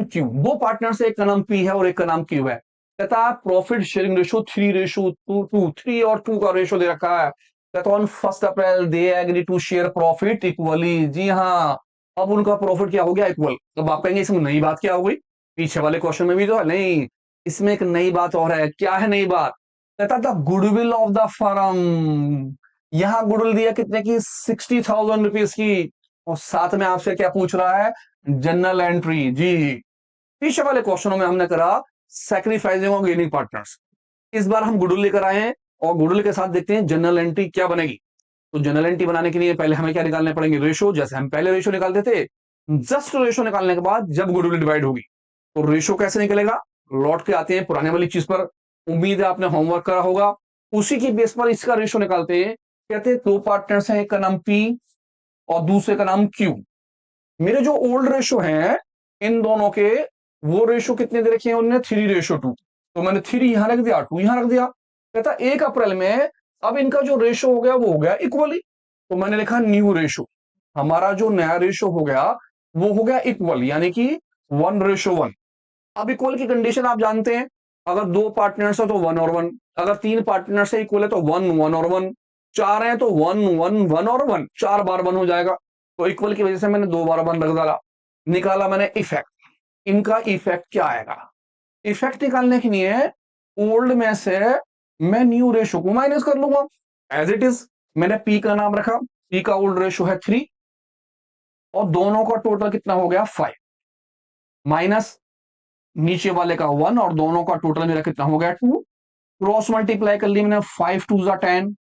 Q, दो partners है, एक का नाम पी है और एक का नाम क्यू है। कहता है प्रॉफिट शेयरिंग रेशो 3:2, 3 और 2 का रेशो दे रखा है। कहता on 1 April they agree to share profit equally. जी हाँ, अब उनका प्रॉफिट क्या हो गया, इक्वल। अब आप कहेंगे इसमें नई बात क्या हो गई, पीछे वाले क्वेश्चन में भी तो है। नहीं, इसमें एक नई बात और है। क्या है नई बात? कहता था गुडविल ऑफ द फर्म। यहां गुडविल दिया कितने की, 60,000 रुपीज की। और साथ में आपसे क्या पूछ रहा है, जनरल एंट्री। जी, पीछे वाले क्वेश्चनों में हमने करा सैक्रिफाइसिंग और गेनिंग पार्टनर्स। इस बार हम गुडविल लेकर आए हैं और गुडविल के साथ देखते हैं जनरल एंट्री क्या बनेगी। तो जनरल एंट्री बनाने के लिए पहले हमें क्या निकालने पड़ेंगे, रेशो। जैसे हम पहले रेशो निकालते थे, जस्ट रेशो निकालने के बाद जब गुडविल डिवाइड होगी तो रेशो कैसे निकलेगा। लौट के आते हैं पुराने वाली चीज पर, उम्मीद है आपने होमवर्क करा होगा। उसी की बेस पर इसका रेशो निकालते हैं। कहते हैं दो पार्टनर्स हैं, एक का नाम पी और दूसरे का नाम क्यू। मेरे जो ओल्ड रेशो हैं इन दोनों के, वो रेशो कितने दे रखे हैं उन्होंने, 3:2। तो मैंने 3 यहां रख दिया, 2 यहां रख दिया। कहता 1 अप्रैल में अब इनका जो रेशो हो गया वो हो गया इक्वली। तो मैंने लिखा न्यू रेशो। हमारा जो नया रेशो हो गया वो हो गया इक्वल, यानी कि 1:1। अब इक्वल की कंडीशन आप जानते हैं, अगर दो पार्टनर्स है तो 1 और 1, अगर तीन पार्टनर्स है इक्वल है तो 1 1 और 1, चार है तो 1 1 1 और 1, 4 बार 1 हो जाएगा। तो इक्वल की वजह से मैंने 2 बार 1 रख डाला। निकाला मैंने इफेक्ट, इनका इफेक्ट क्या आएगा। इफेक्ट निकालने के लिए ओल्ड में से मैं न्यू रेशो को माइनस कर लूंगा एज इट इज। मैंने पी का नाम रखा, पी का ओल्ड रेशो है 3 और दोनों का टोटल कितना हो गया 5, माइनस नीचे वाले का 1 और दोनों का टोटल मेरा कितना हो गया 2। क्रॉस मल्टीप्लाई कर लिया मैंने, 5 2 जा 10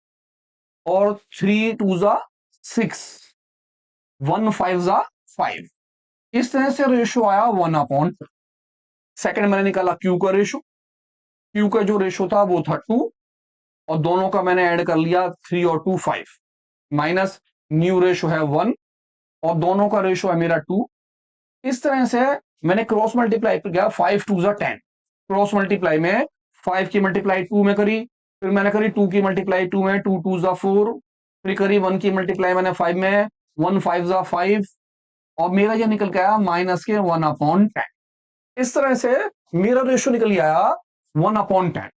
और 3 2 जा 6, 1 5 जा 5। इस तरह से रेशो आया 1/2। सेकंड मैंने निकाला क्यू का रेशो, क्यू का जो रेशो था वो था 2 और दोनों का मैंने ऐड कर लिया 3 और 2 5, माइनस न्यू रेशो है 1 और दोनों का रेशो है मेरा 2। इस तरह से मैंने क्रॉस मल्टीप्लाई पर गया, 5 2 जा 10। क्रॉस मल्टीप्लाई में 5 की मल्टीप्लाई 2 में करी, फिर मैंने करी 2 की मल्टीप्लाई 2 में, 2 2 जा 4, फिर करी 1 की मल्टीप्लाई मैंने 5 में, 1 5 जा 5 और मेरा ये निकल के आया माइनस के 1/10। इस तरह से मेरा रेशो निकल आया 1/10।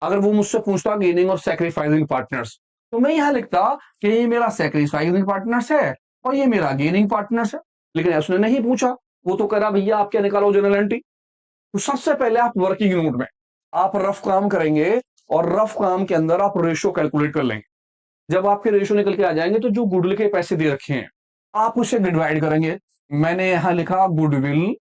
अगर वो मुझसे पूछता गेनिंग और सैक्रिफाइसिंग पार्टनर्स, तो मैं यहां लिखता कि ये मेरा सैक्रिफाइसिंग पार्टनर्स है और ये मेरा गेनिंग पार्टनर्स है। लेकिन उसने नहीं पूछा, वो तो कह रहा भैया आप क्या निकालो जनरल एंट्री। तो सबसे पहले आप वर्किंग नोट में आप रफ काम करेंगे और रफ काम के अंदर आप रेशो कैलकुलेट कर लेंगे। जब आपके रेशो निकल के आ जाएंगे तो जो गुडविल के पैसे दे रखे हैं आप उसे डिवाइड करेंगे। मैंने यहां लिखा गुडविल